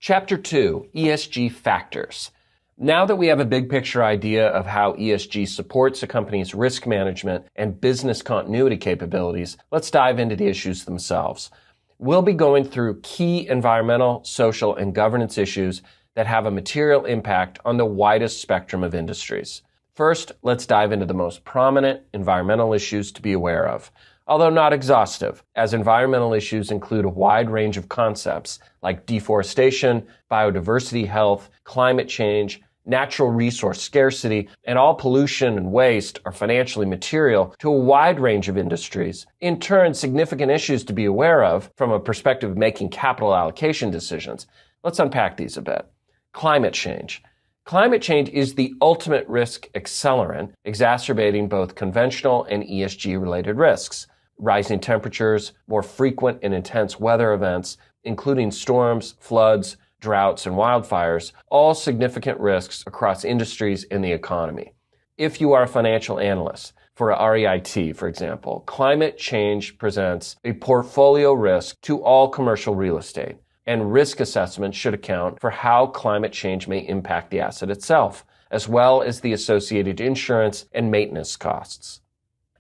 Chapter 2, ESG Factors. Now that we have a big picture idea of how ESG supports a company's risk management and business continuity capabilities, let's dive into the issues themselves. We'll be going through key environmental, social, and governance issues that have a material impact on the widest spectrum of industries. First, let's dive into the most prominent environmental issues to be aware of, although not exhaustive, as environmental issues include a wide range of concepts like deforestation, biodiversity health, climate change, natural resource scarcity, and all pollution and waste are financially material to a wide range of industries. In turn, significant issues to be aware of from a perspective of making capital allocation decisions. Let's unpack these a bit. Climate change. Climate change is the ultimate risk accelerant, exacerbating both conventional and ESG-related risks. Rising temperatures, more frequent and intense weather events, including storms, floods, droughts, and wildfires, all significant risks across industries and the economy. If you are a financial analyst, for a REIT, for example, climate change presents a portfolio risk to all commercial real estate, and risk assessment should account for how climate change may impact the asset itself, as well as the associated insurance and maintenance costs.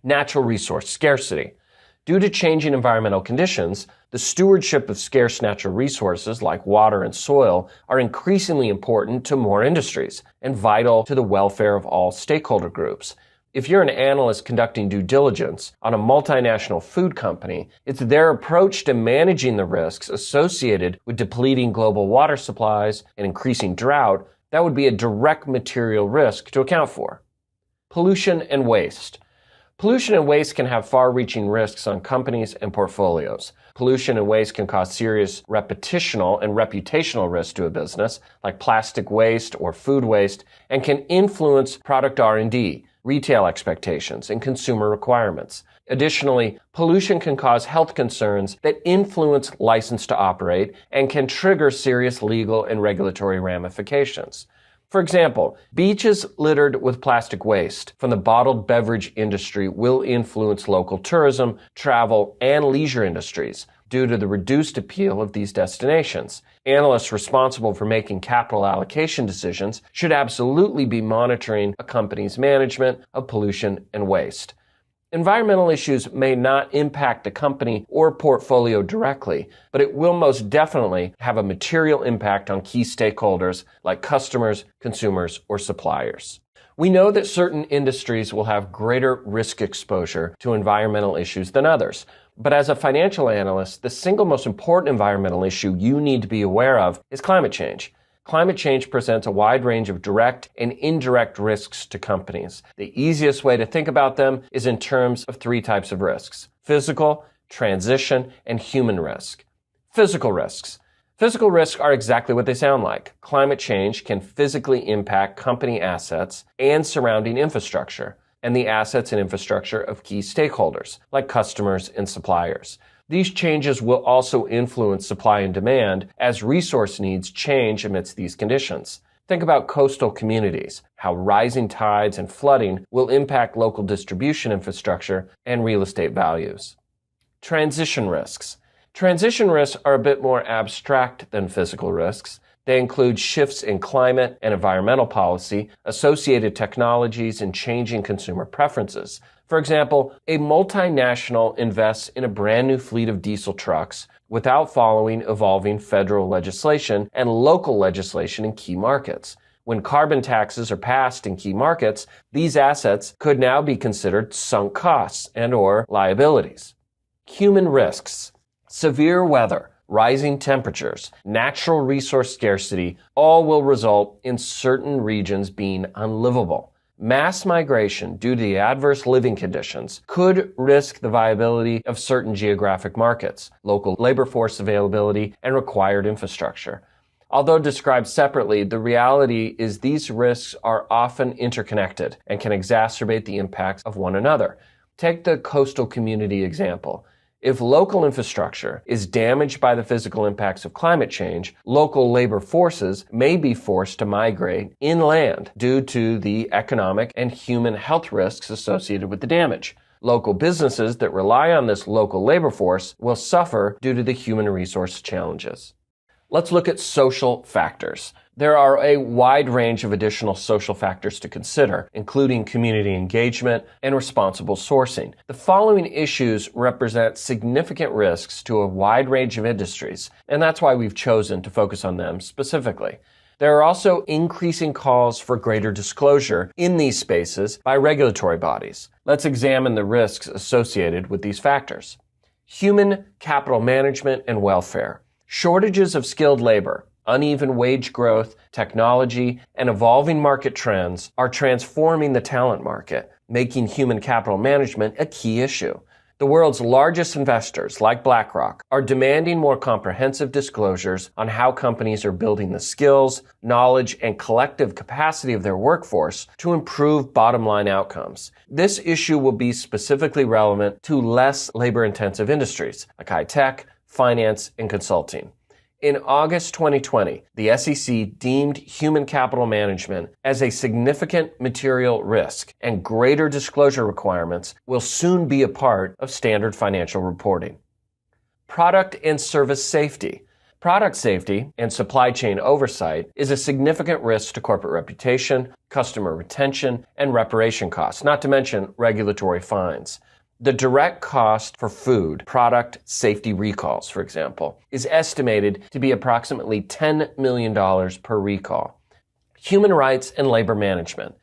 Natural resource scarcity. Due to changing environmental conditions, the stewardship of scarce natural resources like water and soil are increasingly important to more industries and vital to the welfare of all stakeholder groups. If you're an analyst conducting due diligence on a multinational food company, it's their approach to managing the risks associated with depleting global water supplies and increasing drought that would be a direct material risk to account for. Pollution and waste. Pollution and waste can have far-reaching risks on companies and portfolios. Pollution and waste can cause serious reputational and reputational risks to a business, like plastic waste or food waste, and can influence product R&D, retail expectations, and consumer requirements. Additionally, pollution can cause health concerns that influence license to operate and can trigger serious legal and regulatory ramifications. For example, beaches littered with plastic waste from the bottled beverage industry will influence local tourism, travel, and leisure industries due to the reduced appeal of these destinations. Analysts responsible for making capital allocation decisions should absolutely be monitoring a company's management of pollution and waste. Environmental issues may not impact the company or portfolio directly, but it will most definitely have a material impact on key stakeholders like customers, consumers, or suppliers. We know that certain industries will have greater risk exposure to environmental issues than others. But as a financial analyst, the single most important environmental issue you need to be aware of is climate change. Climate change presents a wide range of direct and indirect risks to companies. The easiest way to think about them is in terms of three types of risks: physical, transition, and human risk. Physical risks. Physical risks are exactly what they sound like. Climate change can physically impact company assets and surrounding infrastructure, and the assets and infrastructure of key stakeholders, like customers and suppliers. These changes will also influence supply and demand as resource needs change amidst these conditions. Think about coastal communities, how rising tides and flooding will impact local distribution infrastructure and real estate values. Transition risks. Transition risks are a bit more abstract than physical risks. They include shifts in climate and environmental policy, associated technologies, and changing consumer preferences. For example, a multinational invests in a brand new fleet of diesel trucks without following evolving federal legislation and local legislation in key markets. When carbon taxes are passed in key markets, these assets could now be considered sunk costs and/or liabilities. Human risks. Severe weather, rising temperatures, natural resource scarcity, all will result in certain regions being unlivable. Mass migration due to the adverse living conditions could risk the viability of certain geographic markets, local labor force availability, and required infrastructure. Although described separately, the reality is these risks are often interconnected and can exacerbate the impacts of one another. Take the coastal community example. If local infrastructure is damaged by the physical impacts of climate change, local labor forces may be forced to migrate inland due to the economic and human health risks associated with the damage. Local businesses that rely on this local labor force will suffer due to the human resource challenges. Let's look at social factors. There are a wide range of additional social factors to consider, including community engagement and responsible sourcing. The following issues represent significant risks to a wide range of industries, and that's why we've chosen to focus on them specifically. There are also increasing calls for greater disclosure in these spaces by regulatory bodies. Let's examine the risks associated with these factors. Human capital management and welfare. Shortages of skilled labor, uneven wage growth, technology, and evolving market trends are transforming the talent market, making human capital management a key issue. The world's largest investors, like BlackRock, are demanding more comprehensive disclosures on how companies are building the skills, knowledge, and collective capacity of their workforce to improve bottom-line outcomes. This issue will be specifically relevant to less labor-intensive industries, like high-tech, finance, and consulting. In August 2020, the SEC deemed human capital management as a significant material risk, and greater disclosure requirements will soon be a part of standard financial reporting. Product and service safety. Product safety and supply chain oversight is a significant risk to corporate reputation, customer retention, and reparation costs, not to mention regulatory fines. The direct cost for food, product safety recalls, for example, is estimated to be approximately $10 million per recall. Human rights and labor management.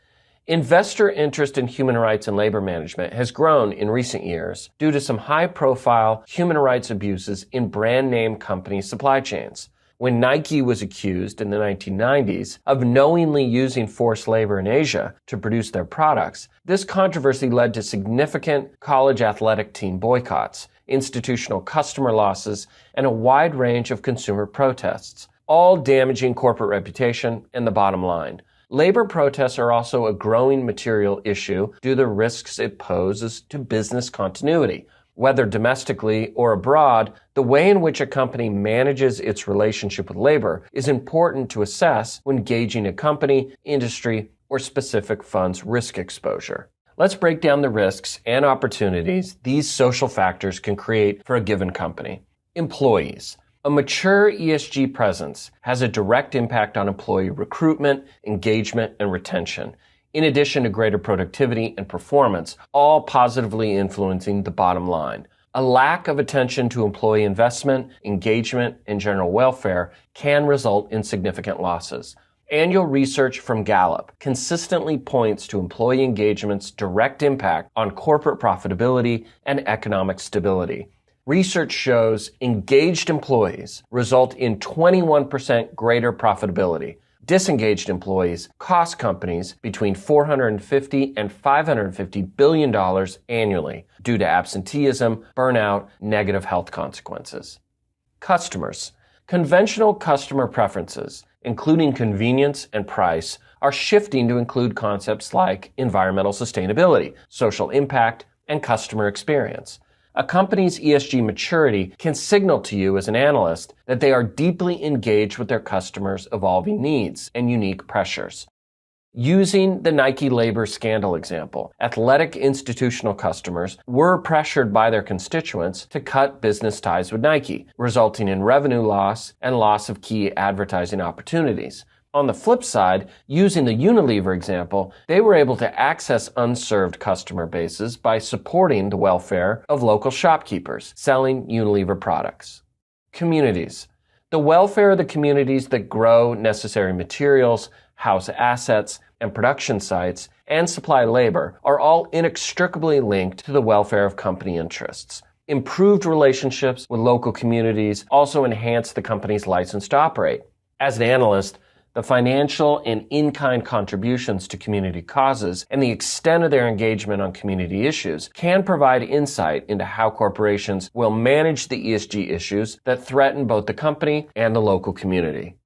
Investor interest in human rights and labor management has grown in recent years due to some high-profile human rights abuses in brand-name company supply chains. When Nike was accused in the 1990s of knowingly using forced labor in Asia to produce their products, this controversy led to significant college athletic team boycotts, institutional customer losses, and a wide range of consumer protests, all damaging corporate reputation and the bottom line. Labor protests are also a growing material issue due to the risks it poses to business continuity. Whether domestically or abroad, the way in which a company manages its relationship with labor is important to assess when gauging a company, industry, or specific fund's risk exposure. Let's break down the risks and opportunities these social factors can create for a given company. Employees. A mature ESG presence has a direct impact on employee recruitment, engagement, and retention, in addition to greater productivity and performance, all positively influencing the bottom line. A lack of attention to employee investment, engagement, and general welfare can result in significant losses. Annual research from Gallup consistently points to employee engagement's direct impact on corporate profitability and economic stability. Research shows engaged employees result in 21% greater profitability. Disengaged employees cost companies between $450 and $550 billion annually due to absenteeism, burnout, negative health consequences. Customers. Conventional customer preferences, including convenience and price, are shifting to include concepts like environmental sustainability, social impact, and customer experience. A company's ESG maturity can signal to you as an analyst that they are deeply engaged with their customers' evolving needs and unique pressures. Using the Nike labor scandal example, athletic institutional customers were pressured by their constituents to cut business ties with Nike, resulting in revenue loss and loss of key advertising opportunities. On the flip side, using the Unilever example, they were able to access unserved customer bases by supporting the welfare of local shopkeepers selling Unilever products. Communities. The welfare of the communities that grow necessary materials, house assets, and production sites, and supply labor are all inextricably linked to the welfare of company interests. Improved relationships with local communities also enhance the company's license to operate. As an analyst, the financial and in-kind contributions to community causes and the extent of their engagement on community issues can provide insight into how corporations will manage the ESG issues that threaten both the company and the local community.